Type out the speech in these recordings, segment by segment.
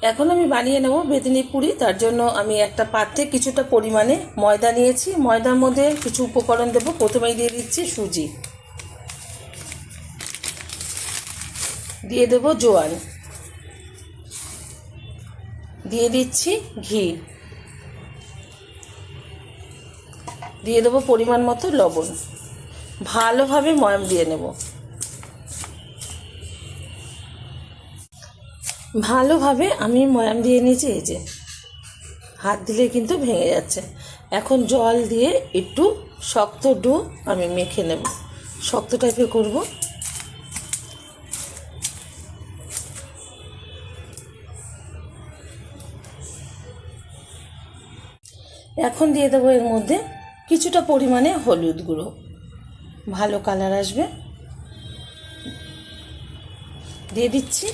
এখন আমি বানিয়ে নেব বেদনি পুরি। তার জন্য আমি একটা পাত্রে কিছুটা পরিমাণে ময়দা নিয়েছি। ময়দার মধ্যে কিছু উপকরণ দেব। প্রথমেই দিয়ে দিচ্ছি সুজি, দিয়ে দেব জোয়ান, দিয়ে দিচ্ছি ঘি, দিয়ে দেবো পরিমাণ মতো লবণ। ভালোভাবে ময়াম দিয়ে নেব। ভালোভাবে আমি ময়াম দিয়ে নিয়েছি। এই যে হাত দিলে কিন্তু ভেঙে যাচ্ছে। এখন জল দিয়ে একটু শক্ত ডো আমি মেখে নেব, শক্ত টাইপের করব। এখন দিয়ে দেবো এর মধ্যে কিছুটা পরিমাণে হলুদ গুঁড়ো, ভালো কালার আসবে। দিয়ে দিচ্ছি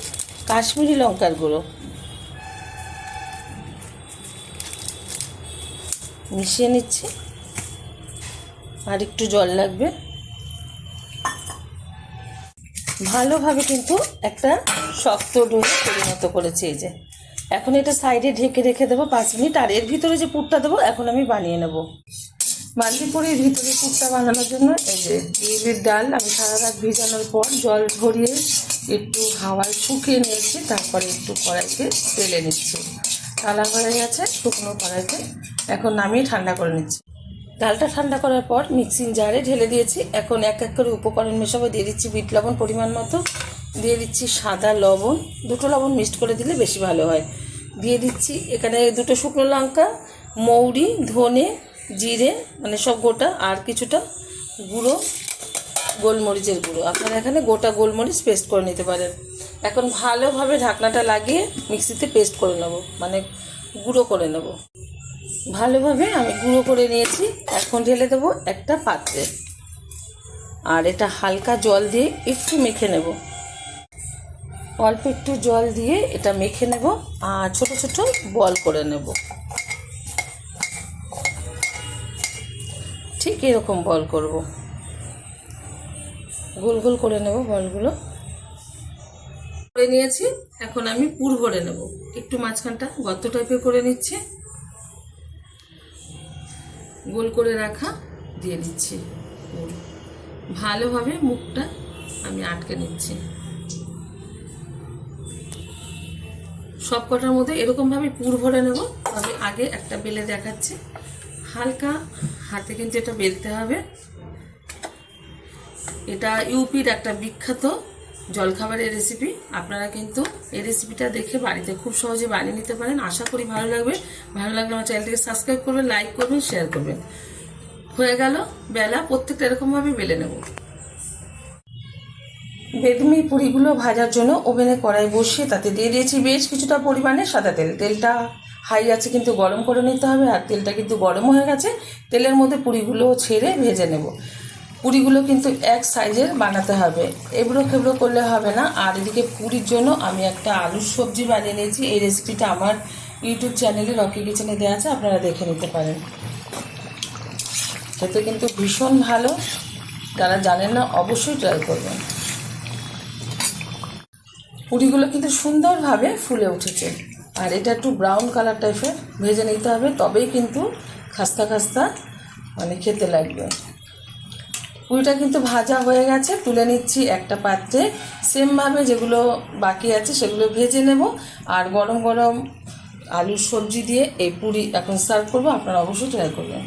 কাশ্মীরি লঙ্কার গুঁড়ো, মিশিয়ে নিচ্ছি। আর একটু জল লাগবে। ভালোভাবে কিন্তু একটা শক্ত ডো পরিণত করেছি। এই যে এখন এটা সাইডে ঢেকে রেখে দেবো 5 মিনিট। আর এর ভিতরে যে পুরটা দেবো এখন আমি বানিয়ে নেব। বালতি করে এর ভিতরে পুরটা বানানোর জন্য এই যে বিউলির ডাল আমি সারা রাত ভিজানোর পর জল ঝরিয়ে একটু হাওয়ায় শুকিয়ে নিয়েছি। তারপরে একটু কড়াইতে তেলে নিচ্ছি। ঠান্ডা হয়ে গেছে শুকনো কড়াইতে। এখন নামিয়ে ঠান্ডা করে নিচ্ছি। ডালটা ঠান্ডা করার পর মিক্সিং জারে ঢেলে দিয়েছি। এখন এক এক করে উপকরণ মেশাবো। দিয়ে দিচ্ছি বিট লবণ পরিমাণ মতো, দিয়ে দিচ্ছি সাদা লবণ, 2টো লবণ মিক্সড করে দিলে বেশি ভালো হয়। দিয়ে দিচ্ছি এখানে 2টো শুকনো লঙ্কা, মৌরি, ধনে, জিরে মানে সব গোটা, আর কিছুটা গুঁড়ো গোলমরিচের গুঁড়ো। আপনারা এখানে গোটা গোলমরিচ পেস্ট করে নিতে পারেন। এখন ভালোভাবে ঢাকনাটা লাগিয়ে মিক্সিতে পেস্ট করে নেব, মানে গুঁড়ো করে নেব। ভালোভাবে আমি গুঁড়ো করে নিয়েছি। এখন ঢেলে দেবো একটা পাত্রে। আর এটা হালকা জল দিয়ে একটু মেখে নেব। অল্প একটু জল দিয়ে এটা মেখে নেব আর ছোট ছোট বল করে নেব। ঠিক এরকম বল করব, গোল গোল করে নেব বলগুলো। করে নিয়েছি। এখন আমি পুর ভরে নেব। একটু মাঝখানটা গর্ত টাইপের করে নিচ্ছি। গোল করে রাখা দিয়ে দিচ্ছি পুর। ভালোভাবে মুখটা আমি আটকে নিচ্ছি। সব কটার মধ্যে এরকমভাবে পুর ভরে নেব। তবে আগে একটা বেলে দেখাচ্ছি। হালকা হাতে কিন্তু এটা বেলতে হবে। এটা ইউপির একটা বিখ্যাত জলখাবারের রেসিপি। আপনারা কিন্তু এই রেসিপিটা দেখে বাড়িতে খুব সহজে বানিয়ে নিতে পারেন। আশা করি ভালো লাগবে। ভালো লাগলে আমার চ্যানেলটিকে সাবস্ক্রাইব করবেন, লাইক করবেন, শেয়ার করবেন। হয়ে গেল বেলা। প্রত্যেকটা এরকমভাবে বেলে নেব। বেদমি পুরিগুলো ভাজার জন্য ওভেনে কড়াই বসিয়ে তাতে দিয়ে দিয়েছি বেশ কিছুটা পরিমাণে সাদা তেল। তেলটা হাই আছে কিন্তু গরম করে নিতে হবে। আর তেলটা কিন্তু গরম হয়ে গেছে। তেলের মধ্যে পুরিগুলো ছেড়ে ভেজে নেব। পুরিগুলো কিন্তু এক সাইজের বানাতে হবে, এবড়ো খেবড়ো করলে হবে না। আর এদিকে পুরির জন্য আমি একটা আলুর সবজি বানিয়ে নিয়েছি। এই রেসিপিটা আমার ইউটিউব চ্যানেলে রকি কিচেনে দেওয়া আছে, আপনারা দেখে নিতে পারেন। খেতে কিন্তু ভীষণ ভালো। যারা জানেন না অবশ্যই ট্রাই করবেন। পুরিগুলো কিন্তু সুন্দরভাবে ফুলে উঠেছে। আর এটা একটু ব্রাউন কালার টাইপের ভেজে নিতে হবে, তবেই কিন্তু খাস্তা খাস্তা মানে খেতে লাগবে। পুরিটা কিন্তু ভাজা হয়ে গেছে, তুলে নিচ্ছি একটা পাত্রে। সেমভাবে যেগুলো বাকি আছে সেগুলো ভেজে নেব। আর গরম গরম আলুর সবজি দিয়ে এই পুরি এখন সার্ভ করবো। আপনারা অবশ্যই ট্রাই করবেন।